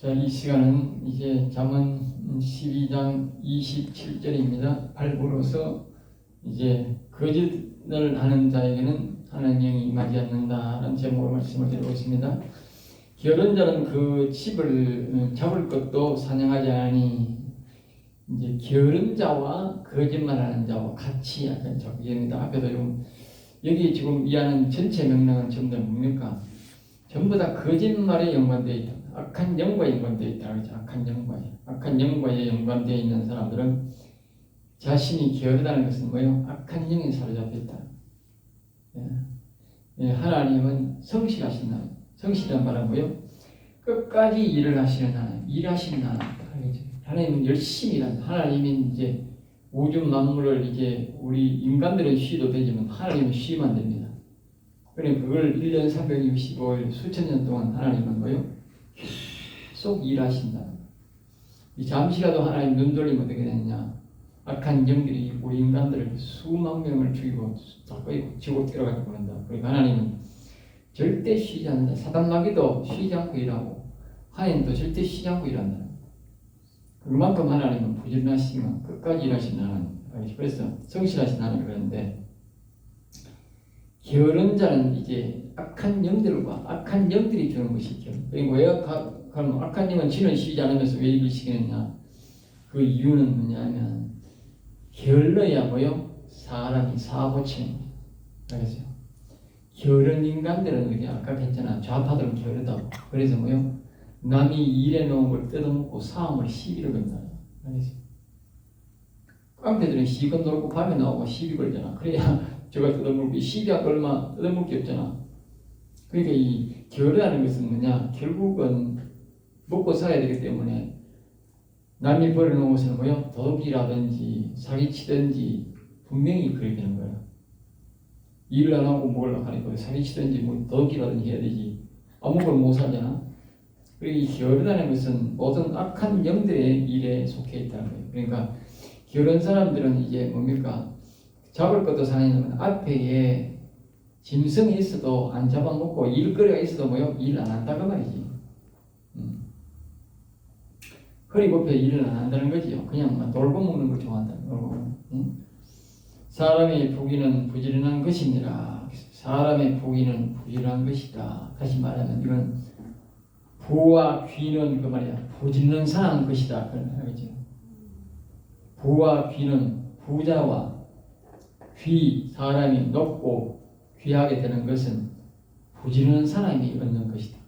자, 이 시간은 이제 잠언 12장 27절입니다. 발부로서 이제 거짓을 하는 자에게는 하나님의 영이 임하지 않는다라는 제목으로 말씀을 드리고 있습니다. 게으른 자는 그 집을 잡을 것도 사냥하지 않으니, 이제 게으른 자와 거짓말하는 자와 같이 약간 적용입니다. 앞에도 좀 여기 지금 이하는 전체 명령은 전부 다 뭡니까? 전부 다 거짓말에 연관되어 있다. 악한 영과 연관되어 있다. 그렇죠? 악한 영과에 연관되어 있는 사람들은 자신이 게으르다는 것은 뭐예요? 악한 영에 사로잡혀 있다. 하나님은 성실하신 하나님. 성실한 말은 뭐예요? 끝까지 일을 하시는 하나님. 일하시는 하나님. 하나님은 열심히 일한다. 하나님이 이제 우주 만물을 이제 우리 인간들은 쉬도 되지만 하나님은 쉬면 안 됩니다. 그러니까 그걸 1년 365일 수천 년 동안 하나님은 뭐예요? 계속 일하신다. 잠시라도 하나님 눈 돌리면 어떻게 되느냐? 악한 영들이 우리 인간들을 수만 명을 죽이고 자꾸 지고 들어가게 보낸다. 그러니까 하나님은 절대 쉬지 않는다. 사단 마귀도 쉬지 않고 일하고 하나님도 절대 쉬지 않고 일한다. 그만큼 하나님은 부지런하시지만 끝까지 일하시는 하나님. 그래서 성실하신 하나님 그러는데, 게으른 자는 이제 악한 영들과 악한 영들이 주는 것이죠. 그리고 왜 악한 영은 지는 쉬지 않으면서 왜 일을 시키느냐? 그 이유는 뭐냐면 게을러야 뭐요? 사람이 사고치는 거예요. 알겠어요? 게으른 인간들은 우리 아까 했잖아. 좌파들은 게으르다고. 그래서 뭐요? 남이 일해 놓은 걸 뜯어먹고 싸움을 시비를 건다. 알겠어요? 깡패들은 시건 돌고 밤에 나오고 시비 걸잖아. 그래야 저가 뜯어먹고 시비가 얼마 뜯어먹을 게 없잖아. 그러니까 이 게으르다는 것은 뭐냐? 결국은 먹고 살아야 되기 때문에 남이 버려놓은 것은 뭐요? 도둑이라든지 사기치든지 분명히 그렇게 되는 거야. 일을 안 하고 뭘 하니까 사기치든지 뭐 도둑이라든지 해야 되지. 아무 걸 못 하잖아. 그리고 이 게으르다는 것은 모든 악한 영들의 일에 속해 있다는 거예요. 그러니까 게으른 사람들은 이제 뭡니까? 잡을 것도 사냥하면 앞에 짐승이 있어도 안 잡아먹고 일거리가 있어도 뭐요? 일 안 한다고 말이지. 허리 굽혀 일을 안 한다는 거지요. 그냥 돌고 먹는 걸 좋아한다는 거고. 사람의 부귀는 부지런한 것이니라. 사람의 부귀는 부지런한 것이다. 다시 말하면 이건 부와 귀는 그 말이야. 부지런한 사람 것이다. 그런 거죠. 부와 귀는 부자와 귀, 사람이 높고 귀하게 되는 것은 부지런한 사람이 얻는 것이다.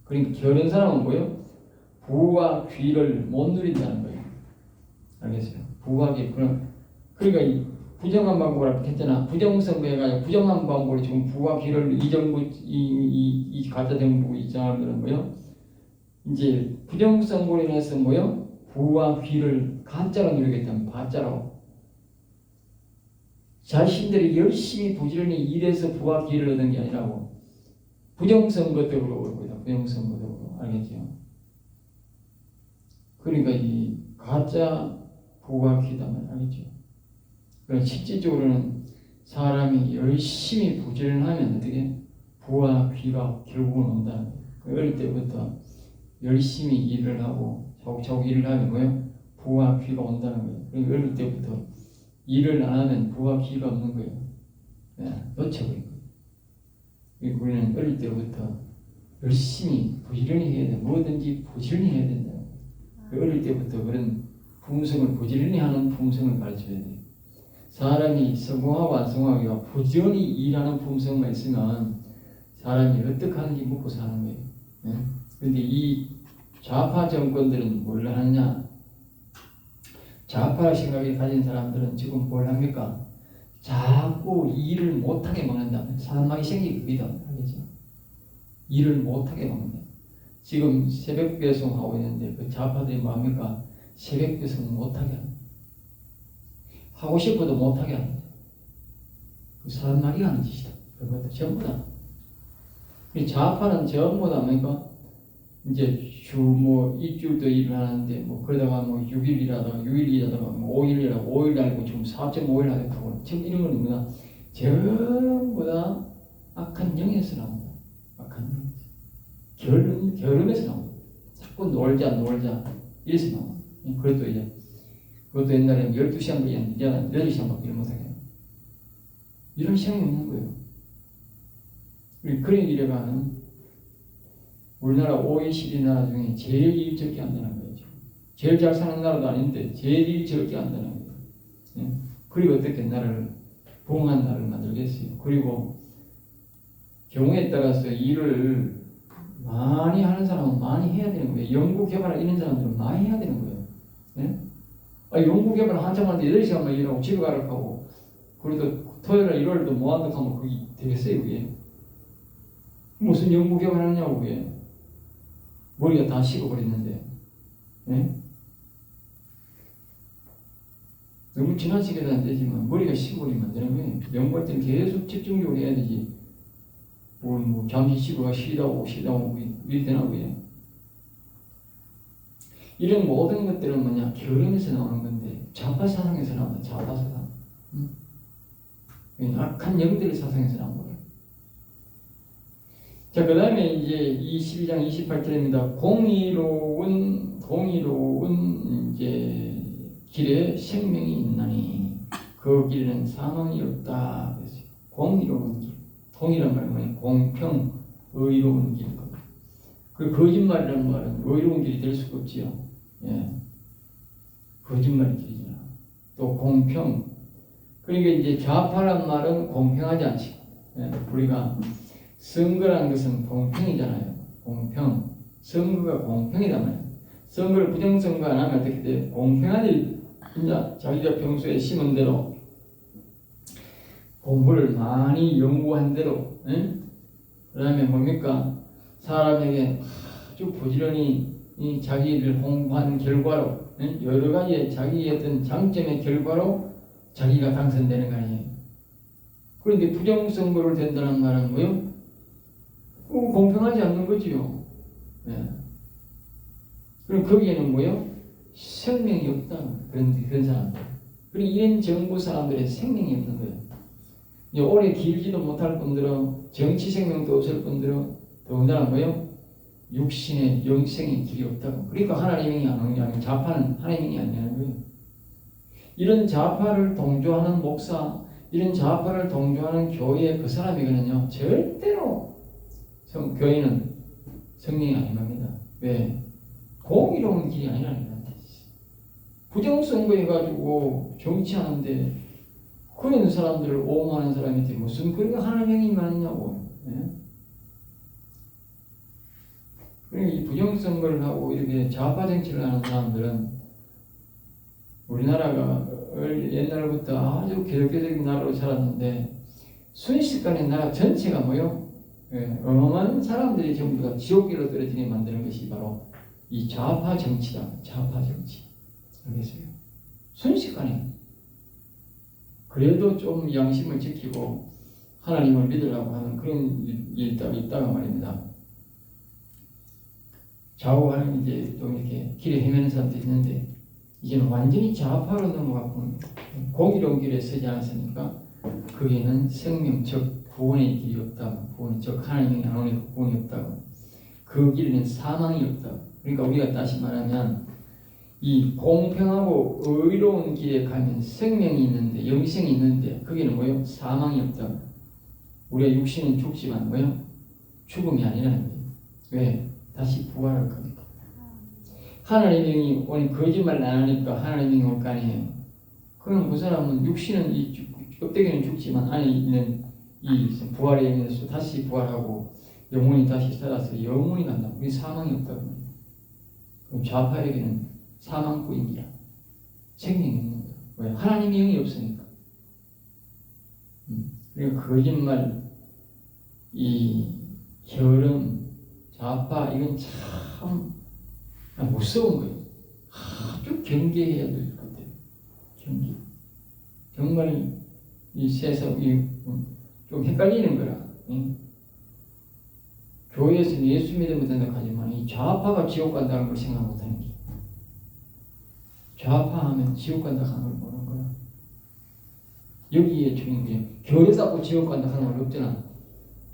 그러니까 게으른 사람은 뭐예요? 부와 귀를 못 누린다는 거예요. 알겠어요? 부와 귀. 그러니까 이 부정한 방법을 했잖아. 부정선거가 아니라 부정한 방법으로 지금 부와 귀를 이 정부, 이 가짜 정부 이 사람들은 뭐예요? 이제 부정선거로 인해서 뭐예요? 부와 귀를 가짜로 누리겠다면 가짜로. 자신들이 열심히 부지런히 일해서 부와 귀를 얻은 게 아니라고. 부정선거적으로 오고 있다. 부정선거적으로. 알겠죠? 그러니까 이 가짜 부와 귀다면 알겠죠? 그러니까 실질적으로는 사람이 열심히 부지런하면 어떻게 부와 귀가 결국은 온다는 거예요. 어릴 때부터 열심히 일을 하고 차곡차곡 일을 하면 뭐예요? 부와 귀가 온다는 거예요. 그러니까 어릴 때부터 일을 안 하면 부와 귀가 없는 거예요. 놓쳐버린 거예요. 우리는 어릴 때부터 열심히 부지런히 해야 돼. 뭐든지 부지런히 해야 된다. 어릴 때부터 그런 품성을 부지런히 하는 품성을 가르쳐야 돼. 사람이 성공하고 안 성공하기가 부지런히 일하는 품성만 있으면 사람이 어떻게 하는지 먹고 사는 거예요. 그런데 이 좌파 정권들은 뭘 하느냐? 좌파 생각을 가진 사람들은 지금 뭘 합니까? 자꾸 일을 못하게 먹는다. 사람마이 생기거든. 알겠죠? 일을 못하게 먹는다. 지금 새벽 배송하고 있는데 그 좌파들이 뭐 합니까? 새벽 배송 못하게 합니다. 하고 싶어도 못하게 합니다. 그 사람마이 하는 짓이다. 그런 것도 전부 다. 좌파는 전부 다 뭡니까? 이제 일주일도 일을 하는데 그러다가 6일 일하다가 6일 일하다가 5일 일하고 5일 아니고 지금 4.5일 하겠다고. 지금 이런 건 뭐냐? 전부 다 악한 영에서 나온다. 악한 영. 게으름에서 나온다. 자꾸 놀자 이래서 나와. 그것도 옛날에는 12시간 걸렸는데 이제는 8시간밖에 일 못하게. 이런 시간이 없는 거예요. 우리 그런 이래가는 우리나라 OECD 나라 중에 제일 일 적게 한다는 거죠. 제일 잘 사는 나라도 아닌데 제일 일 적게 한다는 거예요. 예? 그리고 어떻게 나라를 부흥한 나라를 만들겠어요. 그리고 경우에 따라서 일을 많이 하는 사람은 많이 해야 되는 거예요. 연구 개발을 있는 사람들은 많이 해야 되는 거예요. 예? 연구 개발 한참 하는데 8시간만 일하고 집에 가라고 하고 그래도 토요일날 일요일도 뭐 한다고 하면 그게 되겠어요. 그게 무슨 연구 개발 하느냐고. 그게 머리가 다 식어버렸는데. 예? 너무 지나치게도 안 되지만 머리가 식어버리면 안 되는 거예요. 연구할 때는 계속 집중적으로 해야 되지. 뭐 잠시 쉬다 오고 이렇게 되나 보요. 이런 모든 것들은 뭐냐 결혼에서 나오는 건데 좌파 사상에서 나온다. 좌파 사상. 악한 영들의 사상에서 나온 거예요. 자, 그 다음에 이제 22장 28절입니다. 공의로운 이제 길에 생명이 있나니 그 길에는 사망이 없다. 그랬어요. 공의로운 길. 통이란 말은 공평, 의로운 길. 그 거짓말이라는 말은 의로운 길이 될 수가 없지요. 예. 거짓말이 길이잖아. 또 공평. 그러니까 이제 좌파란 말은 공평하지 않지. 예. 우리가 선거라는 것은 공평이잖아요. 공평. 선거가 공평이란 말이에요. 선거를 부정선거 안 하면 어떻게 돼? 공평하지. 이제 자기가 평소에 심은 대로 공부를 많이 연구한 대로, 그 다음에 뭡니까? 사람에게 아주 부지런히 자기를 공부한 결과로, 여러 가지 자기의 어떤 장점의 결과로 자기가 당선되는 거 아니에요. 그런데 부정선거를 된다는 말은 뭐요? 공평하지 않는 거지요. 예. 그럼 거기에는 뭐요? 생명이 없다. 그런 사람들. 그리고 이런 정부 사람들의 생명이 없는 거예요. 오래 길지도 못할 뿐더러 정치 생명도 없을 뿐더러 더군다나 뭐요? 육신의 영생의 길이 없다고. 그러니까 하나님이 안 오는 게 아니고 좌파는 하나님이 아니라는 거예요. 이런 좌파를 동조하는 목사, 이런 좌파를 동조하는 교회 그 사람에게는요 절대로 교회는 성령이 아닙니다. 왜? 공의로운 길이 아니라는 거예요. 부정선거해가지고 정치하는데 그런 사람들을 옹호하는 사람한테 무슨 그런 하나님이 많냐고. 예? 그러니까 이 부정선거를 하고 이렇게 좌파 정치를 하는 사람들은 우리나라가 옛날부터 아주 개혁적인 나라로 살았는데 순식간에 나라 전체가 뭐요? 예, 어마어마한 사람들이 전부 다 지옥길로 떨어지게 만드는 것이 바로 이 좌파 정치다. 좌파 정치. 알겠어요? 순식간에. 그래도 좀 양심을 지키고 하나님을 믿으려고 하는 그런 일이 있다가 말입니다. 좌우하는 이제 또 이렇게 길에 헤매는 사람도 있는데 이제는 완전히 좌파로 넘어가고 공의로운 길에 서지 않았으니까 거기에는 생명 즉 구원의 길이 없다고. 구원 즉 하나님이 안 오니 구원이 없다고. 그 길에는 사망이 없다고. 그러니까 우리가 다시 말하면 이 공평하고 의로운 길에 가면 생명이 있는데 영생이 있는데 거기는 뭐요? 사망이 없다고. 우리의 육신은 죽지만 뭐요? 죽음이 아니라는 거예요. 왜? 다시 부활할 거니까. 하나님이 오니 거짓말을 안 하니까 하나님이 올 거 아니에요. 그럼 그 사람은 육신은 껍데기는 죽지만 안에 있는 이 부활의 의미에서 다시 부활하고 영혼이 다시 살아서 영혼이 간다. 우리 사망이 없다고. 그럼 좌파에게는 사망꾼이야. 생명이 있는 거야. 왜? 하나님의 영이 없으니까. 그러니까 거짓말, 이 결혼, 좌파 이건 참 무서운 거예요. 아주 경계해야 될 것 같아요. 경계. 정말 이 세상이 좀 헷갈리는 거라. 교회에서는 예수 믿으면 된다고 하지만 이 좌파가 지옥 간다는 걸 생각 못하는 게. 좌파하면 지옥 간다 하는 걸 모르는 거야. 여기에 중요한 게 교회 쌓고 지옥 간다 하는 말 없잖아.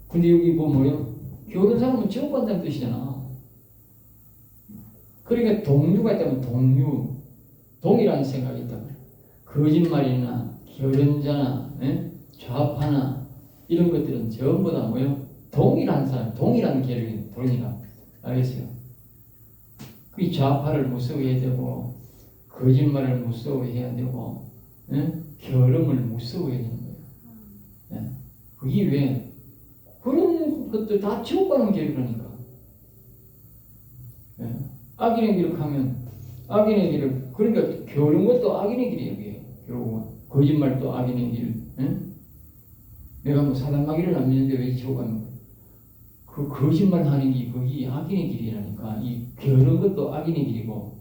근데 여기 뭐예요? 교회 사람은 지옥 간다는 뜻이잖아. 그러니까 동류가 있다면 동이라는 생각이 있다고 그래요. 거짓말이나 결혼자나 좌파나 이런 것들은 전부 다 뭐요? 동이라는 사람, 동이라는 계력이 동이라. 알겠어요? 그 좌파를 무서워해야 되고 거짓말을 무서워해야 되고 결혼을 무서워해야 되는 거예요. 예? 그게 왜? 그런 것들 다 지옥가는 길이라니까. 예? 악인의 길을 가면 악인의 길을 그러니까 결혼 것도 악인의 길이에요. 이게. 결국은 거짓말도 악인의 길. 예? 내가 뭐 사단마귀를 안 믿는데 왜 지옥 가는 거야? 그 거짓말 하는 게 거기 악인의 길이라니까. 이 결혼 것도 악인의 길이고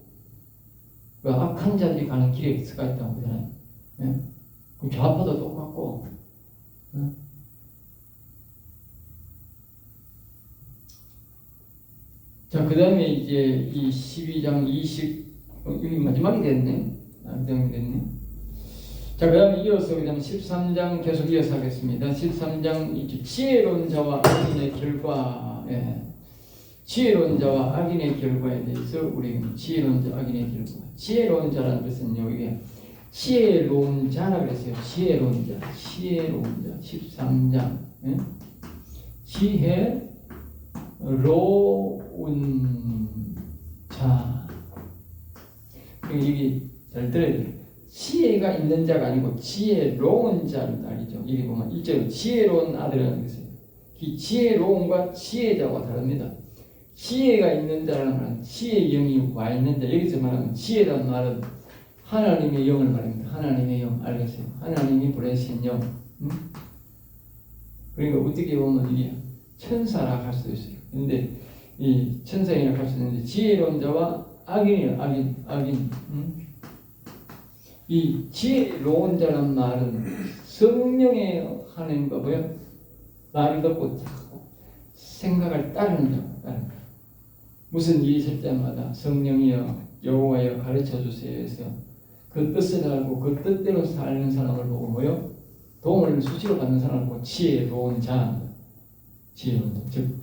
그 악한 자들이 가는 길에 수가 있다고 그러잖아요. 예? 그 좌파도 똑같고. 예? 자, 그 다음에 이제 이 12장 여기 마지막이 됐네. 됐네. 자, 그 다음에 이어서 그 다음에 13장 계속 이어서 하겠습니다. 13장 이제 지혜로운 자와 악인의 결과, 지혜로운 자와 악인의 결과에 대해서 우리 지혜로운 자, 악인의 결과. 지혜로운 자라는 것은요, 이게 지혜로운 자라 그랬어요. 지혜로운 자, 13장. 지혜로운 자. 이게 잘 들어야 돼요. 지혜가 있는 자가 아니고 지혜로운 자를 말이죠. 여기 보면 1절 지혜로운 아들이라는 것이에요. 이 지혜로움과 지혜자와 다릅니다. 지혜가 있는 자라는 말은 지혜의 영이 와 있는 자. 여기서 말하면 지혜라는 말은 하나님의 영을 말합니다. 하나님의 영 알겠어요? 하나님이 보내신 영. 그러니까 어떻게 보면 이게 천사라 할 수도 있어요. 근데 이 천사이라 할 수 있는데 지혜로운 자와 악인이에요. 악인. 이 지혜로운 자란 말은 성령의 하나님과 뭐야? 말을 듣고 생각을 따르는 자. 무슨 일이 있을 때마다 성령이여 여호와여 가르쳐 주세요 해서 그 뜻을 알고 그 뜻대로 사는 사람을 보고 뭐요? 도움을 수시로 받는 사람을 보고 지혜로운 자. 지혜로운 자. 즉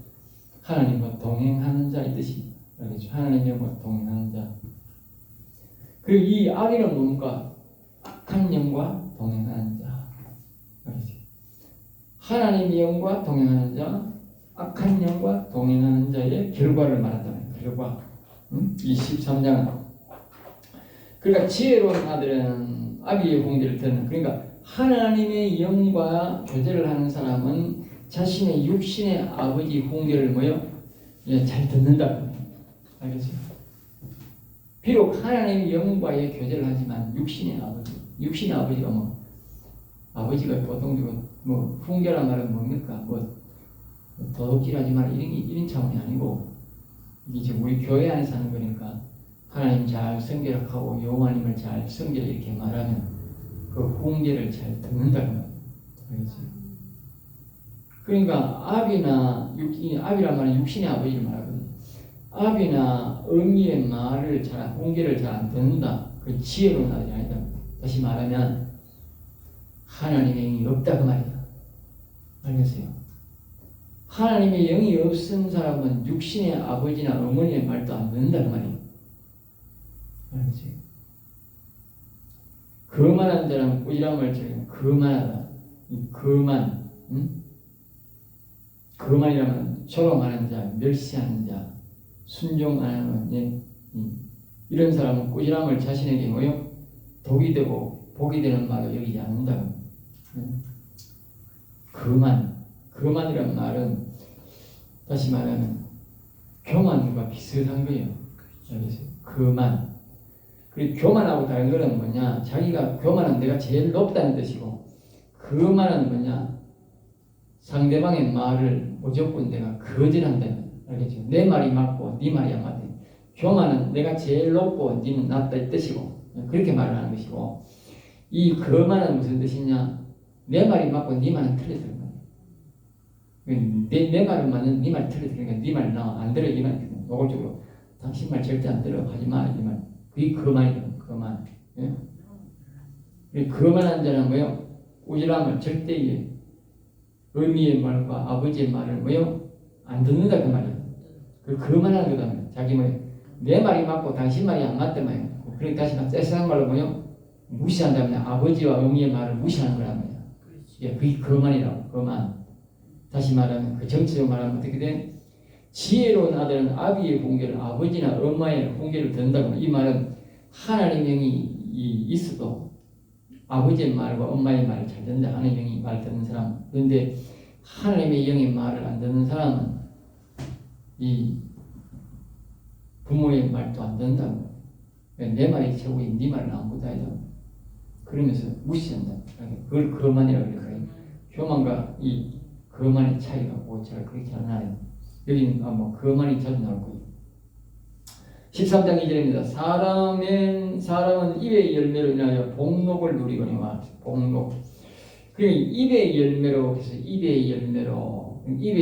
하나님과 동행하는 자의 뜻입니다. 알겠죠? 하나님과 동행하는 자. 그리고 이 악인은 뭡니까? 악한 영과 동행하는 자. 알겠죠? 하나님의 영과 동행하는 자, 악한 영과 동행하는 자의 결과를 말한다는 결과. 23장은 그러니까 지혜로운 아들은 아비의 공개를 듣는 그러니까 하나님의 영과 교제를 하는 사람은 자신의 육신의 아버지 훈계를 뭐요? 잘 듣는다. 알겠어요? 비록 하나님의 영과의 교제를 하지만 육신의 아버지가 뭐 아버지가 보통적으로 뭐 훈계란 말은 뭡니까? 뭐 도둑질하지 마라 이런 차원이 아니고 이제 우리 교회 안에서 하는 거니까 하나님 잘 성결하고 여호와님을 잘 성결 이렇게 말하면 그 훈계를 잘 듣는다고 말이에요. 알겠어요? 그러니까 아비란 말은 육신의 아버지를 말하거든요. 아비나 어미의 말을 훈계를 잘 안 듣는다. 그 지혜로운 아들이 아니다. 다시 말하면 하나님의 영이 없다 그 말이야. 알겠어요? 하나님의 영이 없은 사람은 육신의 아버지나 어머니의 말도 안 듣는다 그 말이에요. 알겠어요? 거만한 자는 꾸지람을 즐기는 거만하다. 이 거만, 거만이라면 조롱하는 자, 멸시하는 자, 순종 안 하는 이런 사람은 꾸지람을 자신에게 뭐요? 독이 되고 복이 되는 말을 여기지 않는다. 거만이란 말은 다시 말하면 교만과 비슷한 거예요. 알겠어요? 거만. 그리고 교만하고 다른 거는 뭐냐? 자기가 교만은 내가 제일 높다는 뜻이고 거만은 뭐냐? 상대방의 말을 무조건 내가 거절한다는 알겠죠? 내 말이 맞고 네 말이 안 맞다. 교만은 내가 제일 높고 네는 낮다 이 뜻이고 그렇게 말을 하는 것이고 이 거만은 무슨 뜻이냐? 내 말이 맞고 네 말은 틀렸다는 거예요. 내 말은 맞는 네 말이 틀렸다. 그러니까 네 말 나 안 들어 이 말 노골적으로 당신 말 절대 안 들어 하지 마 이 말. 그게 거만이죠. 거만. 예? 거만한 자는 뭐요? 꾸지람을 절대 어미의 말과 아버지의 말을 뭐요? 안 듣는다 그 말이에요. 그 거만한 거다. 자기 뭐 내 말이 맞고 당신 말이 안 맞단 말이에요. 그러니까 다시 세상 말로 뭐요? 무시한다면 아버지와 어머니의 말을 무시하는 거란 말이에요. 예, 그게 거만이라고. 거만. 다시 말하면 그 정치적으로 말하면 어떻게 돼? 지혜로운 아들은 아비의 훈계를 아버지나 엄마의 훈계를 듣는다고. 이 말은 하나님의 영이 있어도 아버지의 말과 엄마의 말을 잘 듣는다. 하나님의 영이 말 듣는 사람. 그런데 하나님의 영의 말을 안 듣는 사람은 이 부모의 말도 안 듣는다고. 내 말이 최고인 네 말은 아무것도 아니다. 그러면서 무시한다. 그걸 거만이라고 그래요. 교만과 이 거만의 차이가 뭐 잘 그렇게 안 나요. 여기는 뭐 거만이 자주 나올 거예요. 13장 2절입니다. 사람은 입의 열매로 인하여 복록을 누리거니와. 복록. 그러니까 입의 열매로 해서 입의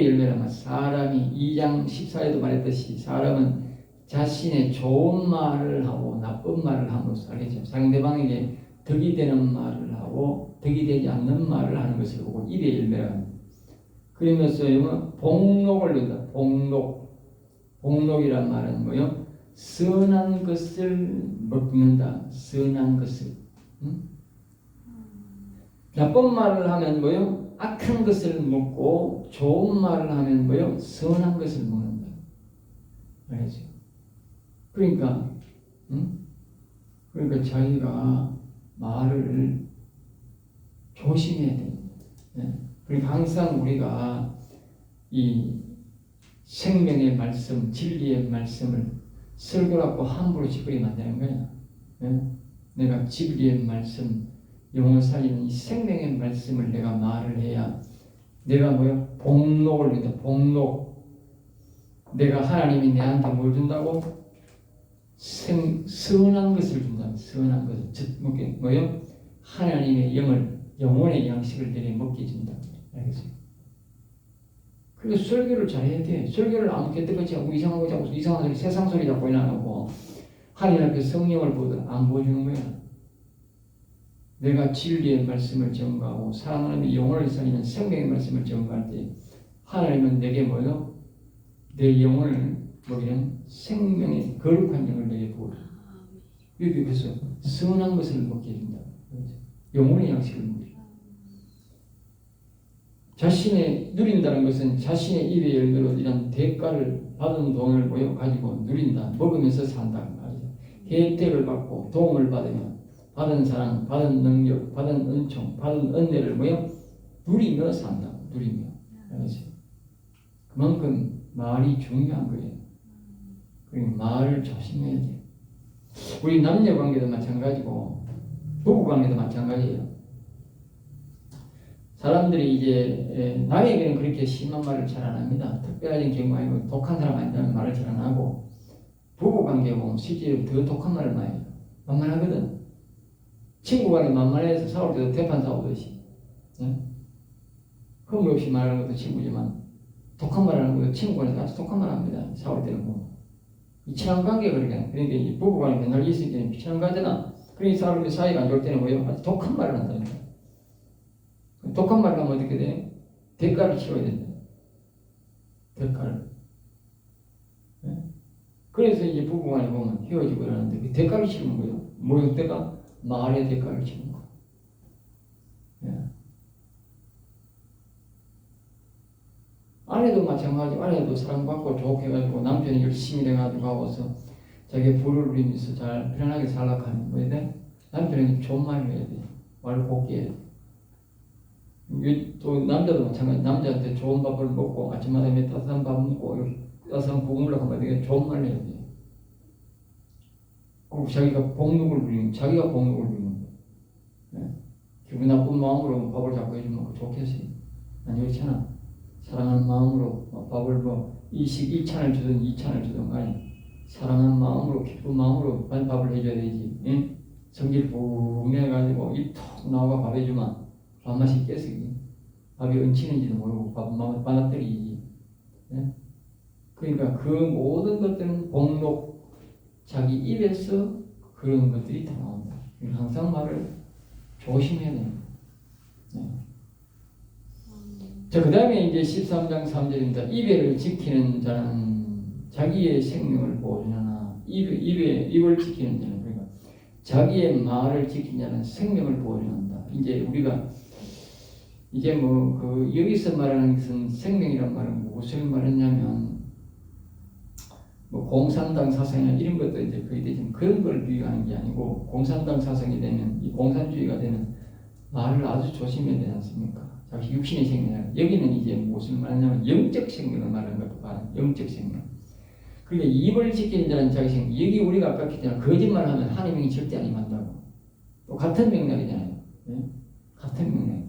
열매라면 사람이 2장 14에도 말했듯이 사람은 자신의 좋은 말을 하고 나쁜 말을 함으로써 알겠죠. 상대방에게 덕이 되는 말을 하고 덕이 되지 않는 말을 하는 것을 보고 입의 열매라고 합니다. 그러면서 복록을 누린다. 복록이란 말은 뭐요? 선한 것을 먹는다. 선한 것을. 나쁜 말을 하면 뭐요? 악한 것을 먹고 좋은 말을 하면 뭐요? 선한 것을 먹는다. 알겠죠? 그러니까 자기가 말을 조심해야 됩니다. 네? 그러니까 항상 우리가 이 생명의 말씀, 진리의 말씀을 설교라고 함부로 짓거리면 안 되는 거야. 네? 내가 진리의 말씀, 영혼을 살리는 이 생명의 말씀을 내가 말을 해야 내가 뭐요? 복록을 준다. 복록. 내가 하나님이 내한테 뭘 준다고? 선한 것을 준다. 선한 것을. 즉, 뭐요? 하나님의 영혼의 양식을 내게 먹게 준다. 알겠어요? 그래서 설교를 잘해야 돼. 설교를 아무 개떡같이 하고 이상한 거 잡고 이상한 소리, 세상 소리 잡고 이나가고 하나님 앞에 성령을 안 보여주는 거야. 내가 진리의 말씀을 전가하고 사랑하는 영혼을 살리는 생명의 말씀을 전가할 때 하나님은 내게 뭐요? 내 영혼을 먹이는 생명의 거룩한 영을 내게 부어줘. 여기서 선한 것을 먹게 해준다. 영혼의 양식을 먹여. 자신의 누린다는 것은 자신의 입의 열매로 이런 대가를 받은 돈을 모여 가지고 누린다. 먹으면서 산다는 말이죠. 혜택을 받고 도움을 받으면 받은 사랑, 받은 능력, 받은 은총, 받은 은혜를 모여 누리며 산다. 누리며. 알겠어요? 그만큼 말이 중요한 거예요. 그리고 말을 조심해야 돼요. 우리 남녀 관계도 마찬가지고 부부 관계도 마찬가지예요. 사람들이 이제 남에게는 그렇게 심한 말을 잘 안 합니다. 특별한 경우 아니고 독한 사람 아니라면 말을 잘 안 하고 부부 관계 보면 실제로 더 독한 말을 많이 해요. 만만하거든. 친구 간에 만만해서 싸울 때도 대판 싸우듯이 허물 없이 말하는 것도 친구지만 독한 말을 하는 것도 친구 간에 아주 독한 말을 합니다. 싸울 때는 뭐 친한 관계가 그러니까 이 부부 간에 맨날 있을 때는 친한 관계잖아. 그러니 사람들 사이가 안 좋을 때는 뭐예요? 아주 독한 말을 한다니까. 독한 말을 하면 어떻게 돼? 대가를 치러야 된다. 대가를. 네? 그래서 이제 부부간에 보면 헤어지고 이러는데 그 대가를 치르는 거예요. 뭐의 대가? 말의 대가를 치르는 거. 네. 아내도 마찬가지. 아내도 사랑받고 좋게 해가지고 남편이 열심히 해가지고 하고서 자기 부를 누리면서 잘 편안하게 살라고 하는 뭐야 돼? 남편에게 좋은 말을 해야 돼. 말을 곱게 해야 돼. 또 남자도 마찬가지. 남자한테 좋은 밥을 먹고 아침마다 따뜻한 밥 먹고 따뜻한 국물을 하면 되게 좋은 말을 해야 돼. 꼭 자기가 복록을 누리는 거예요. 네. 기분 나쁜 마음으로 밥을 자꾸 해주면 좋겠어요. 아니 그렇잖아. 사랑하는 마음으로 밥을 뭐 1찬을 주든 2찬을 주든 간에 사랑하는 마음으로 기쁜 마음으로 밥을 해줘야 되지. 예? 성질 푹 내가지고 입 톡 나오고 밥 해주면 밥맛이 있겠어. 밥이 얹히는지도 모르고 밥은 빠나뜨리지. 네? 그러니까 그 모든 것들은 복록, 자기 입에서 그런 것들이 다 나온다. 항상 말을 조심해야 됩니다. 네. 자, 그 다음에 이제 13장 3절입니다. 이배를 지키는 자는 자기의 생명을 보존하나 입을 지키는 자는, 그러니까 자기의 말을 지킨 자는 생명을 보존한다. 이제 우리가 이제 여기서 말하는 것은 생명이란 말은 무엇을 말했냐면 공산당 사상이나 이런 것도 이제 거의 대신 그런 걸 비교하는 게 아니고, 공산당 사상이 되면, 이 공산주의가 되면 말을 아주 조심해야 되지 않습니까? 자기 육신의 생명. 여기는 이제 무엇을 말하냐면 영적 생명을 말하는 것도 말하는 영적 생명. 그러니까 입을 지키는 자는 자기 생명. 여기 우리가 아까 했잖아요. 거짓말하면 하나님이 절대 안 임한다고. 또 같은 맥락이잖아요. 네? 같은 맥락.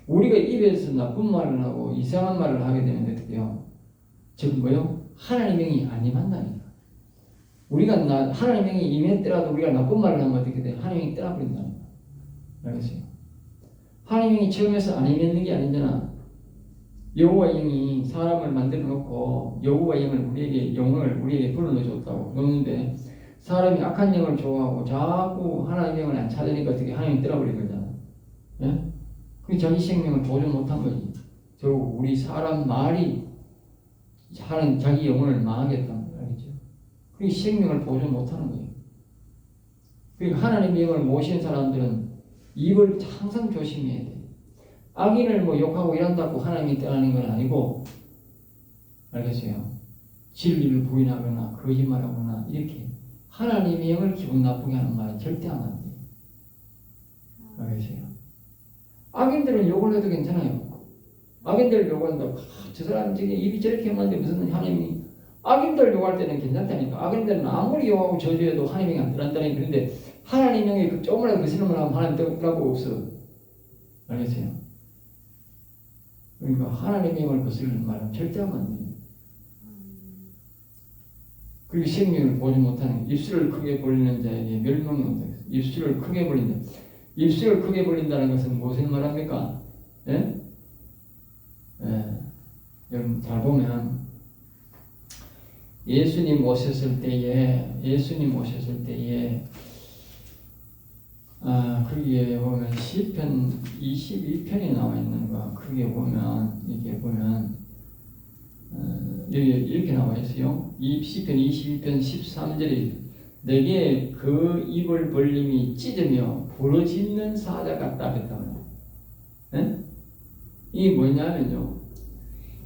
우리가 입에서 나쁜 말을 하고 이상한 말을 하게 되면 어떻게 해요? 즉 뭐요? 하나님의 영이 안 임한다니까. 우리가 하나님의 영이 임했더라도 우리가 나쁜 말을 하면 어떻게 돼? 하나님의 영이 떠나버린다니까. 알겠어요? 하나님의 영이 처음에서 안 임했는 게 아니잖아. 여호와 영이 사람을 만들어 놓고 여호와 영을 우리에게 불러넣어줬다고 그러는데, 사람이 악한 영을 좋아하고 자꾸 하나님의 영을 안 찾으니까 어떻게 하나님이 떠나버린 거잖아. 예? 그 자기 생명을 보존 못한 거지. 결국 우리 사람 말이 하는 자기 영혼을 망하겠다는 거 알겠죠? 그 생명을 보존 못하는 거예요. 그러니까 하나님의 영을 모신 사람들은 입을 항상 조심해야 돼. 악인을 욕하고 이런다고 하나님이 떠나는 건 아니고, 알겠어요? 진리를 부인하거나 거짓말하거나 이렇게 하나님의 영을 기분 나쁘게 하는 말은 절대 하면 안 돼. 알겠어요? 악인들은 욕을 해도 괜찮아요. 악인들 욕한다고 저 사람 입이 저렇게 하는데 무슨 하나님이, 악인들 욕할 때는 괜찮다니까. 악인들은 아무리 욕하고 저주해도 하나님이 안 떠난다니. 그런데 하나님 영이 조금이라도 그 신음을 하면 하나님 떠나고 없어. 알겠어요? 그러니까 하나님의 영을 거스르는 말은 절대 하면 안 돼요. 그리고 생명을 보지 못하는, 입술을 크게 벌리는 자에게 멸망이 온다. 입술을 크게 벌린다. 입술을 크게 벌린다는 것은 무엇을 말합니까? 예? 예. 여러분 잘 보면 예수님 오셨을 때에 거기에 보면 시편 22편이 나와 있는 거, 거기에 보면 이게 보면 여기 이렇게 나와 있어요. 시편 22편 13절에 내게 그 입을 벌림이 찢으며 부러지는 사자 같다 그랬다고요. 네? 이게 뭐냐면요,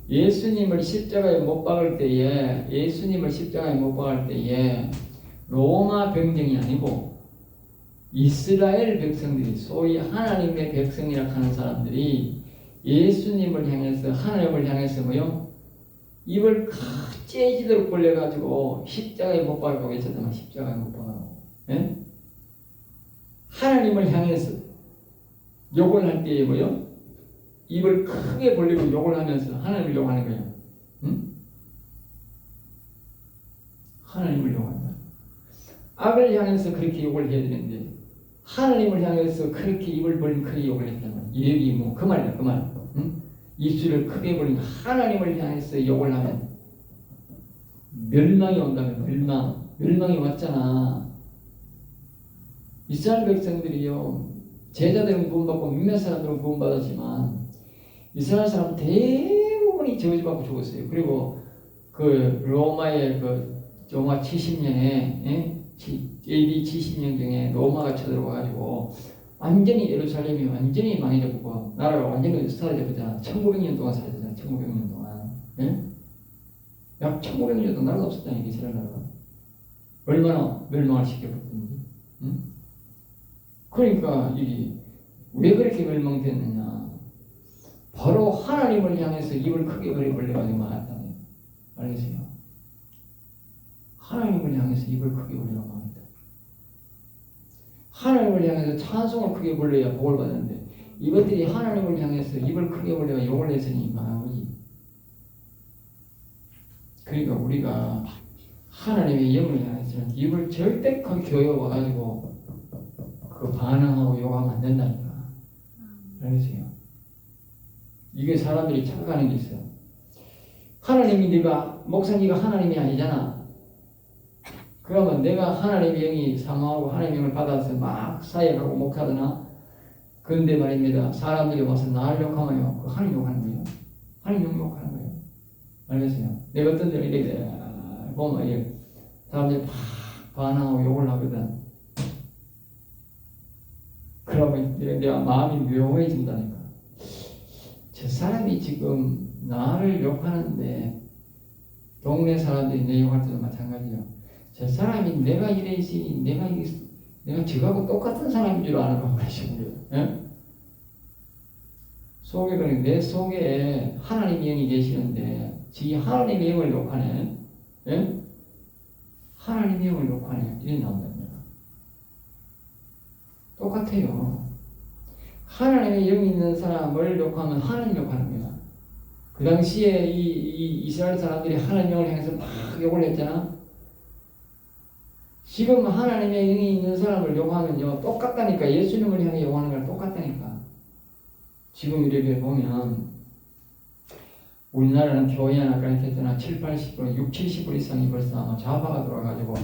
예수님을 십자가에 못 박을 때에 로마 병정이 아니고 이스라엘 백성들이, 소위 하나님의 백성이라 하는 사람들이 예수님을 향해서, 하나님을 향해서 뭐요? 입을 째지도록 벌려가지고 십자가에 못 박으라고 했잖아요. 십자가에 못 박으라고. 예? 하나님을 향해서 욕을 할 때에 뭐요? 입을 크게 벌리고 욕을 하면서 하나님을 욕하는 거예요. 응? 하나님을 욕한다. 악을 향해서 그렇게 욕을 해야 되는데 하나님을 향해서 그렇게 입을 벌린 크게 욕을 했단 말이야. 여기 그 말이야, 그 말. 응? 입술을 크게 벌린 하나님을 향해서 욕을 하면 멸망이 온다면 멸망이 왔잖아. 이스라엘 백성들이요, 제자들은 구원받고 몇몇 사람들은 구원받았지만 이스라엘 사람 대부분이 저주받고 죽었어요. 그리고 그 로마의 로마 70년에 AD 70년경에 로마가 쳐들어와가지고 완전히 예루살렘이 완전히 망해졌고 나라가 완전히 사라졌잖아. 1900년 동안 사라졌잖아. 1900년 동안. 예? 약 1900년 동안 나라가 없었다니까, 이스라엘 나라가. 얼마나 멸망을 시켜버렸는지. 응? 그러니까 이게 왜 그렇게 멸망됐느냐? 바로 하나님을 향해서 입을 크게 벌려가지고 말았다는 거예요. 알겠어요? 하나님을 향해서 입을 크게 벌리고 말했다. 하나님을 향해서 찬송을 크게 벌려야 복을 받는데 이것들이 하나님을 향해서 입을 크게 벌려가 욕을 했으니 망한 거지. 그러니까 우리가 하나님의 영을 향해서는 입을 절대 크게 교여와가지고 반응하고 욕하면 안 된다니까. 알겠어요? 이게 사람들이 착각하는 게 있어요. 목사님이 하나님이 아니잖아. 그러면 내가 하나님의 영이 사모하고 하나님의 영을 받아서 막 사역하고 목하거나, 그런데 말입니다, 사람들이 와서 나를 욕하면요, 그 하나님 욕하는 거예요. 하나님 욕하는 거예요. 알겠어요? 내가 어떤 데는 이렇게 보면 사람들이 막 반항하고 욕을 하거든. 그러면 내가 마음이 묘해진다니까. 저 사람이 지금 나를 욕하는데 동네 사람들이 내 욕할 때도 마찬가지야. 저 사람이 내가 이래지 내가 저하고 똑같은 사람인 줄 아는 거 그러시고요. 예? 속에 그냥 내 속에 하나님의 영이 계시는데 지 하나님의 영을 욕하네. 예? 하나님의 영을 욕하네. 이래 나온답니다. 똑같아요. 하나님의 영이 있는 사람을 욕하면 하나님 욕하는 거야. 그 당시에 이 이스라엘 사람들이 하나님 영을 향해서 막 욕을 했잖아. 지금 하나님의 영이 있는 사람을 욕하면요 똑같다니까. 예수님을 향해 욕하는 거랑 똑같다니까. 지금 이렇게 보면 우리나라는 교회 하나 가르쳤더나 7, 80%, 6, 70% 이상이 벌써 아마 좌파가 돌아가지고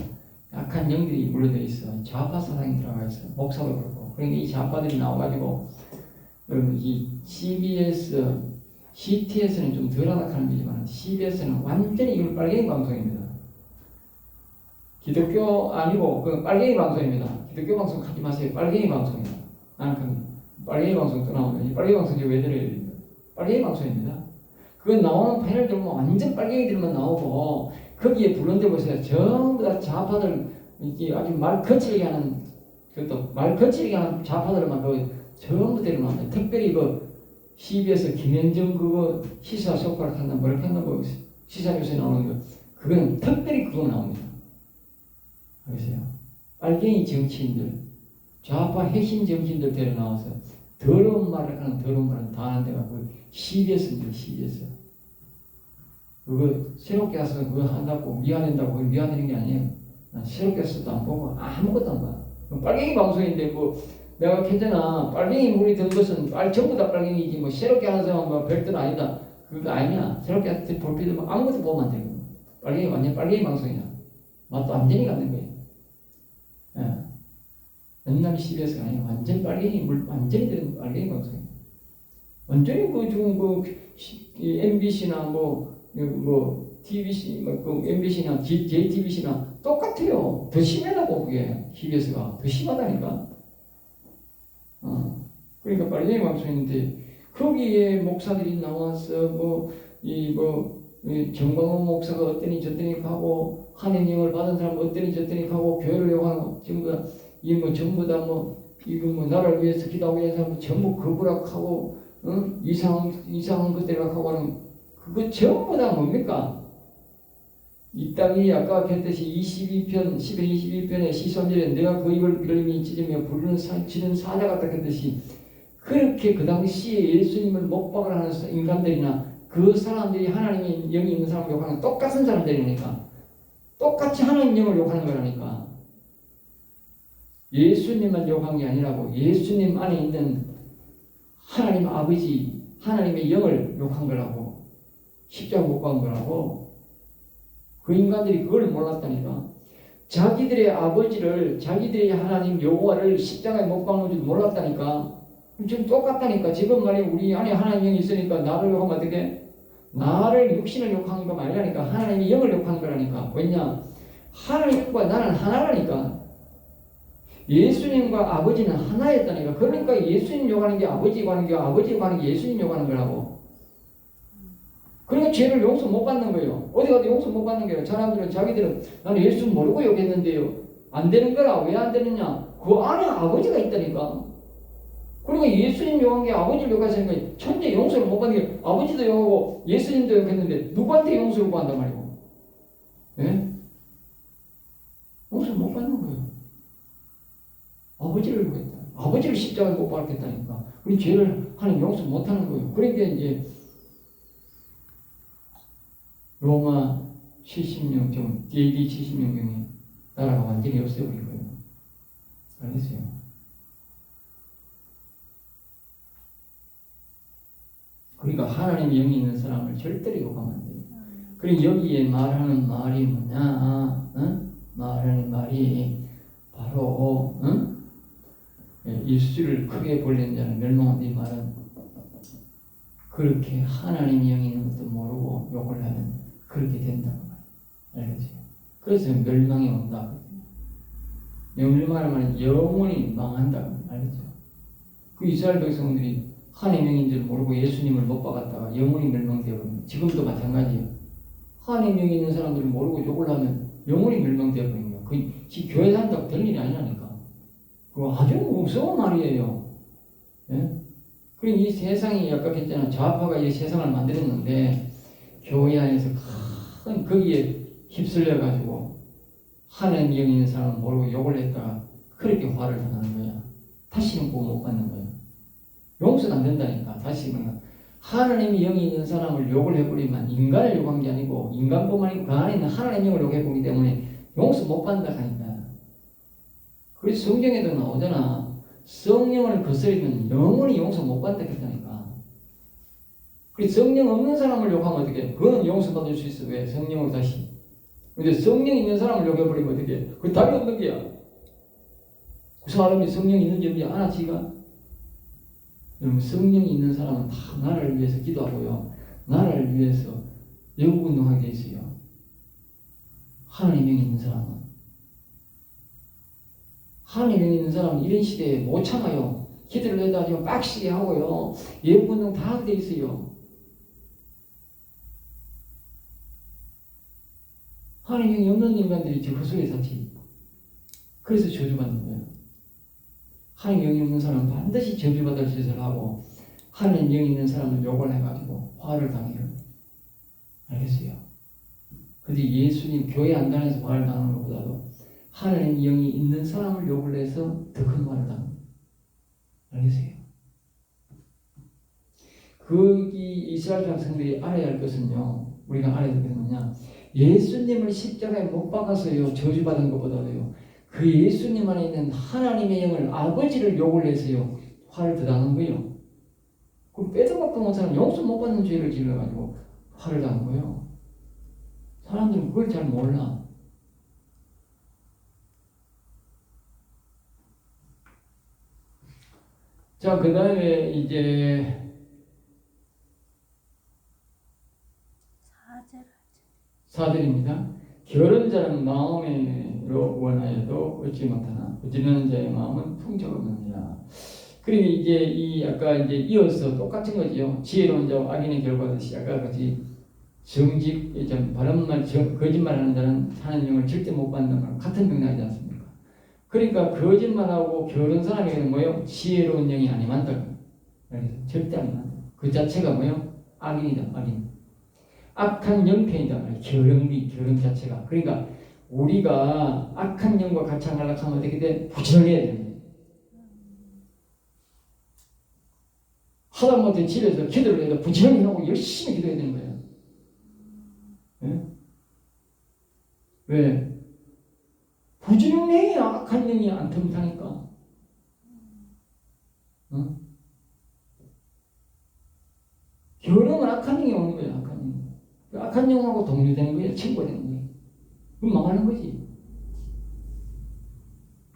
약한 영들이 물려져 있어. 좌파 사상이 들어가 있어. 목사도 그렇고. 그러니까 이 좌파들이 나와가지고 이 CBS, CTS는 좀 덜하다 하는 거지만 CBS는 완전히 이걸 빨갱이 방송입니다. 기독교 아니고 그 빨갱이 방송입니다. 기독교 방송 하지 마세요. 빨갱이 방송입니다. 나는 그 빨갱이 방송 또 나오면 이 빨갱이 방송이 왜 들어야 됩니까? 빨갱이 방송입니다. 그 나오는 패널들만 완전 빨갱이들만 나오고 거기에 부른데 보세요. 전부 다 좌파들 이게 아주 말 거칠게 하는 그것도 말 거칠게 하는 좌파들만 그 전부 데려나옵니다. 특별히 그 CBS 김현정 그거 시사 쇼파를 한다 뭐라 했나 뭐 시사교수에 나오는 거 그거는 특별히 그거 나옵니다. 알겠어요? 빨갱이 정치인들 좌파 핵심 정치인들 데려나와서 더러운 말을 하는 더러운 말은 다 하는 데가 그 CBS입니다. CBS 그거 새롭게 와서 그거 한다고 미화된다고 미화되는 게 아니에요. 새롭게 와서도 안 보고 아무것도 안 봐. 빨갱이 방송인데 뭐 내가 괜찮아 빨갱이 물이 든 것은 전부 다 빨갱이지 뭐 새롭게 하는 사람은 뭐 별도는 아니다. 그거 아니야. 새롭게 할때 볼필요 뭐 아무것도 보면 안 되고 빨갱이 완전 빨갱이 방송이야. 맛도 완전히 갖는 거예요. 예. 옛날 CBS가 아니고 완전 빨갱이 물 완전히 들은 빨갱이 방송이야. 완전히 그 지금 그 MBC나 뭐 TBC 그 MBC나 JTBC나 똑같아요. 더 심하다고 그게 CBS가 더 심하다니까. 그러니까 빨갱이 방송인데 거기에 목사들이 나와서 정광훈 목사가 어떠니 저떠니 하고 하나님 영을 받은 사람 어떠니 저떠니 하고 교회를 욕하고 전부 다 나를 위해서 기도하고 있는 사람 전부 거부락하고 이상한 것들을 하고 하는 그거 전부 다 뭡니까? 이 땅이 아까 했듯이 22편 11, 22편의 시선절에 내가 그 입을 빌림이 찢으며 부르는 지는 사자 같다 했듯이 그렇게 그 당시에 예수님을 목박을 하는 인간들이나 그 사람들이 하나님의 영이 있는 사람을 욕하는 똑같은 사람들이니까 똑같이 하나님 영을 욕하는 거라니까. 예수님만 욕한 게 아니라고 예수님 안에 있는 하나님 아버지 하나님의 영을 욕한 거라고 십자가 못 간 거라고. 그 인간들이 그걸 몰랐다니까. 자기들의 아버지를 자기들의 하나님 여호와를 십자가에 못 박는 줄 몰랐다니까. 지금 똑같다니까. 지금 말이야 우리 안에 하나님 영이 있으니까 나를 욕하면 어떻게? 나를 육신을 욕하는 거 아니라니까. 하나님의 영을 욕하는 거라니까. 왜냐? 하나님과 나는 하나라니까. 예수님과 아버지는 하나였다니까. 그러니까 예수님 욕하는 게 아버지 욕하는 게 아버지 욕하는 게 예수님 욕하는 거라고. 그러니까 죄를 용서 못 받는 거예요. 어디 가도 용서 못 받는 거예요. 사람들은 자기들은 나는 예수 모르고 욕했는데요. 안 되는 거라. 왜 안 되느냐? 그 안에 아버지가 있다니까. 그러니까 예수님 욕한 게 아버지를 욕하시니까 천재 용서를 못 받는 게 아버지도 욕하고 예수님도 욕했는데 누구한테 용서를 구한단 말이고. 예? 용서 못 받는 거예요. 아버지를 욕했다. 아버지를 십자가에 못 박겠다니까. 우리 죄를 하는 용서 못 하는 거예요. 그러니까 이제 로마 70년경, AD 70년경에 나라가 완전히 없애버린 거예요. 알겠어요? 그러니까 하나님의 영이 있는 사람을 절대로 욕하면 안 돼요. 그리고 여기에 말하는 말이 뭐냐? 말하는 말이 바로 입술을 크게 벌린 자는 멸망한 이 말은 그렇게 하나님의 영이 있는 것도 모르고 욕을 하면 그렇게 된다는 말이에요. 알겠어요? 그래서 멸망이 온다. 멸망하면 영원히 망한다. 알겠죠? 그 이스라엘 백성들이 하나님의 영인 줄 모르고 예수님을 못 박았다가 영원히 멸망되어버립니다. 지금도 마찬가지예요. 하나님의 영이 있는 사람들을 모르고 욕을 하면 영원히 멸망되어버립니다. 그 교회 산다고 될 일이 아니라니까. 그거 아주 무서운 말이에요. 예? 그리고 이 세상이 아까 했잖아. 좌파가 이 세상을 만들었는데 교회 안에서 큰 거기에 휩쓸려가지고 하나님 영이 있는 사람을 모르고 욕을 했다가 그렇게 화를 당하는 거야. 다시는 꼭 못 받는 거야. 용서가 안 된다니까. 다시는 하나님의 영이 있는 사람을 욕을 해버리면 인간을 욕한 게 아니고 인간뿐만 아니고 그 안에 있는 하나님의 영을 욕해보기 때문에 용서 못 받는다 하니까. 그래서 성경에도 나오잖아. 성령을 거스르면 영원히 용서 못 받는다 했다니까. 그래서 성령 없는 사람을 욕하면 어떻게? 그건 용서받을 수 있어. 왜? 성령을 다시. 근데 성령 있는 사람을 욕해버리면 어떻게? 그 답이 없는 거야. 그 사람이 성령이 있는지 없는지 아나 지가? 여러분 성령이 있는 사람은 다 나를 위해서 기도하고요. 나를 위해서 영분동하게 돼 있어요. 하나님이 있는 사람은. 하나님이 있는 사람은 이런 시대에 못 참아요. 기도를 해도 아주 빡시게 하고요. 영분동 다 하게 돼 있어요. 하나님이 없는 인간들이 지금 그 속에 살지. 그래서 저주받는 거예요. 하나님 영이 없는 사람은 반드시 저주받을 짓을 하고 하나님 영이 있는 사람은 욕을 해가지고 화를 당해요. 알겠어요? 근데 예수님 교회 안 다녀서 화를 당하는 것보다도 하나님 영이 있는 사람을 욕을 해서 더 큰 화를 당합니다. 알겠어요? 거기 이스라엘 백성들이 알아야 할 것은요. 우리가 알아야 할 것은 뭐냐. 예수님을 십자가에 못 박아서요. 저주받은 것보다도요. 그 예수님 안에 있는 하나님의 영을 아버지를 욕을 해서요. 화를 더 당한 거예요. 그럼 빼도 박도 못하는 용서 못 받는 죄를 지어가지고 화를 당한 거예요. 사람들은 그걸 잘 몰라. 자, 그 다음에 이제 사절입니다. 결혼자는 마음으로 원하여도 얻지 못하나 부지런한 자의 마음은 풍족 없느니라. 그리고 이제 이 아까 이제 이어서 똑같은 거지요. 지혜로운 자와 악인의 결과듯이 아까 같이 정직, 바른 말, 거짓말하는 자는 하나님 영을 절대 못 받는 거랑 같은 맥락이지 않습니까? 그러니까 거짓말하고 결혼 사람에게는 뭐요? 지혜로운 영이 아니만다. 절대 아니만다. 그 자체가 뭐요? 악인이다. 악인. 악한 영편이다. 결혼 자체가. 그러니까 우리가 악한 영과 같이 하려고 하면 어떻게 돼? 부지런해야 돼요. 하다못해 집에서 기도를 해도 부지런히 하고 열심히 기도해야 되는 거예요. 네? 왜? 부지런해야 악한 영이 안 틈타니까. 어? 결혼은 악한 영이 오는 거예요. 악한 영. 악한 영하고 동료되는 거예요. 친구되는 거예요. 그럼 망하는 거지.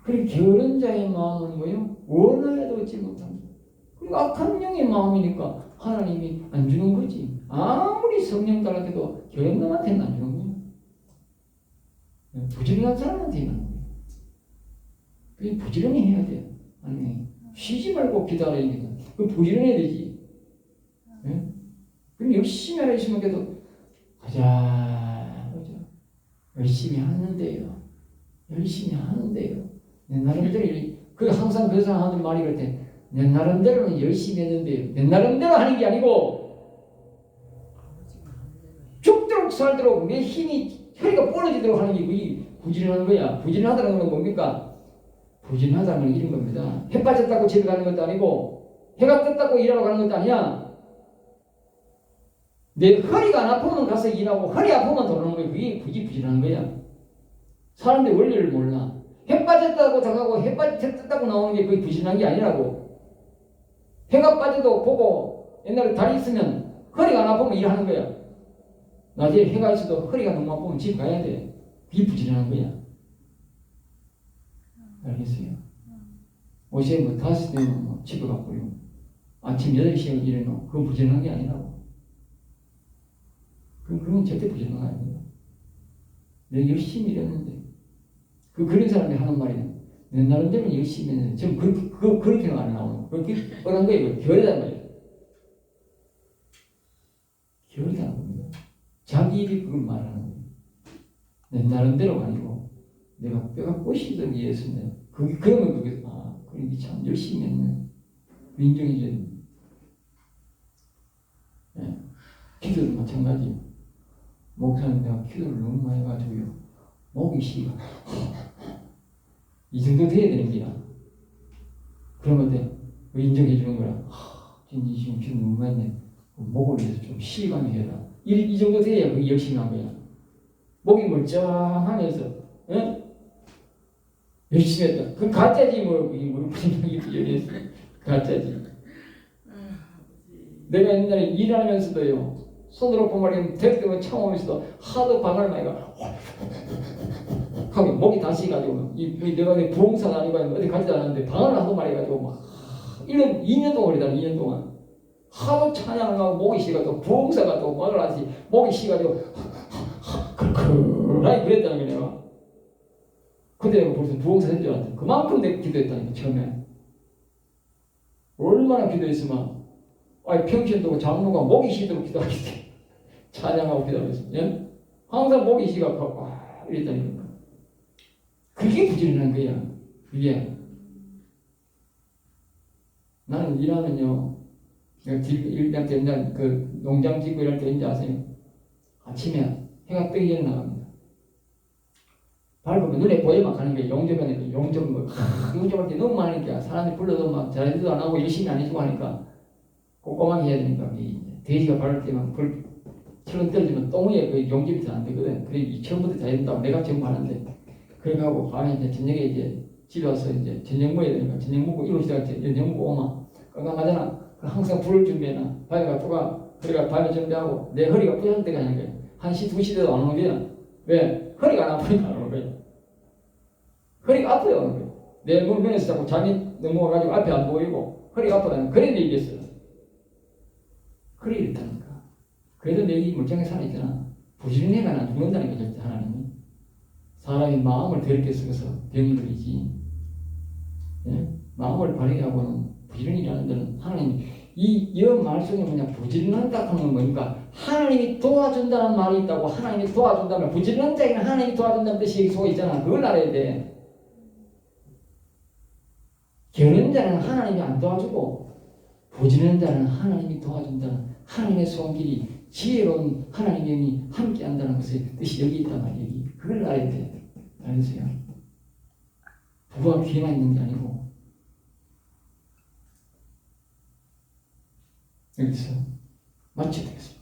그리고 결혼자의 마음은 뭐예요? 원하여도 얻지 못합니다. 그리고 악한 영의 마음이니까 하나님이 안 주는 거지. 아무리 성령 따라해도 결혼남한테는 안 주는 거예요. 부지런한 사람한테 있는 거예요. 그게 부지런히 해야 돼요. 아니, 쉬지 말고 기다려야 되니까. 그 부지런해야 되지. 네? 그럼 열심히 하라 했으면 그래도 가자. 열심히 하는데요. 열심히 하는데요. 내 나름대로 그 항상 그 사람들 말이 그럴 때 내 나름대로는 열심히 했는데요. 내 나름대로 하는 게 아니고 죽도록 살도록 내 힘이 혈이가 부러지도록 하는 게 그게 부지런한 거야. 부지런하다는 건 뭡니까? 부지런하다는 건 이런 겁니다. 해 빠졌다고 집에 가는 것도 아니고 해가 떴다고 일하러 가는 것도 아니야. 내 허리가 안 아프면 가서 일하고 허리 아프면 돌아오는 거야. 그게 부지런한 거야. 사람들이 원리를 몰라. 해 빠졌다고 들어가고 해 떴다고 나오는 게 그게 부지런한 게 아니라고. 해가 빠져도 보고 옛날에 다리 있으면 허리가 안 아프면 일하는 거야. 낮에 해가 있어도 허리가 너무 아프면 집 가야 돼. 그게 부지런한 거야. 알겠어요? 어제 뭐 5시에 뭐 집에 갔고요. 아침 8시에 일어나. 그건 부지런한 게 아니라고. 그건 절대 부지런한 거 아니에요. 내가 열심히 일했는데. 그런 사람이 하는 말이야. 내 나름대로 열심히 했는데. 지금 그렇게는 안 나오는 거. 그렇게 뻔한 거예요. 결이란 말이야. 결이라는 겁니다. 자기 일이 그걸 말하는 거예요. 내 나름대로가 아니고, 내가 뼈가 꼬시기 위해서 내가. 그러면 그게, 그러니 참 열심히 했네. 인정해줘야 됩니다. 네. 기도도 마찬가지예요. 목사님, 내가 기도를 너무 많이 해가지고요. 목이 쉬가. 이 정도 돼야 되는 거야. 그러면 돼. 인정해 주는 거야. 진짜 지금 기도 너무 많이 했네. 목을 위해서 좀 쉬가며 해라. 이 정도 돼야 그게 열심히 한 거야. 목이 멀쩡하면서, 응? 열심히 했다. 그 가짜지, 뭘 분명히 열렸어. 가짜지. 내가 옛날에 일하면서도요, 손으로 보면 택배만 참으면서도 하도 방을 많이 가. 하고 목이 다시 가지고, 내가 부흥사 다니고 어디 가지도 않았는데 방을 하도 많이 가지고 막 1년, 2년 동안 그러다 2년 동안. 하도 찬양을 하고 목이 쉬가지고 부흥사가 또 말을 하지 목이 쉬가지고 그렇게 그랬다는 거네요. 근데 내가 벌써 부흥사 된 줄 알았더니 그만큼 내가 기도했다니까 처음에. 얼마나 기도했으면 평신도고 장로가 목이 쉬도록 기도하겠지. 찬양하고 기도하겠지. 예? 항상 목이 쉬가 이랬다니까. 그게 부지런한 거야. 그게. 나는 일하면요. 일할 때 옛날 농장 짓고 일할 때 이제 아세요? 아침에 해가 뜨기 전에 나갑니다. 밝으면 눈에 보여만 가는 게 용접하니까 용접할 게 너무 많으니까 사람들이 불러도 막 잘하지도 안 하고 열심히 안 해주고 하니까 꼼꼼하게 해야 되니까 돼지가 바를 때만 철은 떨어지면 똥 위에 그 용접이 잘 안 되거든. 그래 처음부터 다 해준다고 내가 지금 하는데 그렇게 하고 밤에 이제 저녁에 이제 집에 와서 이제 저녁 먹어야 되니까 저녁 먹고 7시까지 저녁 먹고 오면 깜깜하잖아. 항상 불을 준비해놔. 밤에 가쁘가 그래가 밤에 준비하고 내 허리가 부서질 때가 아닌 거야. 1시, 2시 돼도 안 오는 거야. 왜? 허리가 안 아프니까 안 오는 거야. 허리가 아파요, 오는 거야. 내 면에서 자꾸 잠이 넘어와가지고 앞에 안 보이고 허리가 아프다는 그런 일이 있어요. 그래 이랬다니까. 그래도 내 이 멀쩡하게 살아있잖아. 부지런해가 난 죽는다는 게 절대 하나님이. 사람이 마음을 더럽게 썩어서 병이 걸리지. 예? 마음을 바르게 하고는 부지런이라는 데는 하나님 이 말씀이 뭐냐 부지런하다 하는 건 뭐니까 하나님이 도와준다는 말이 있다고. 하나님이 도와준다면 부지런한 자에게는 하나님이 도와준다는 뜻이 여기 속에 있잖아. 그걸 알아야 돼. 게으른 자는 하나님이 안 도와주고 부지런한 자는 하나님이 도와준다는 하나님의 손길이 지혜로운 하나님의 영이 함께한다는 것의 뜻이 여기 있단 말이에요. 그걸 알아야 돼. 알겠어요? 부부가 귀에만 있는 게 아니고 여기서 마쳐야 되겠습니다.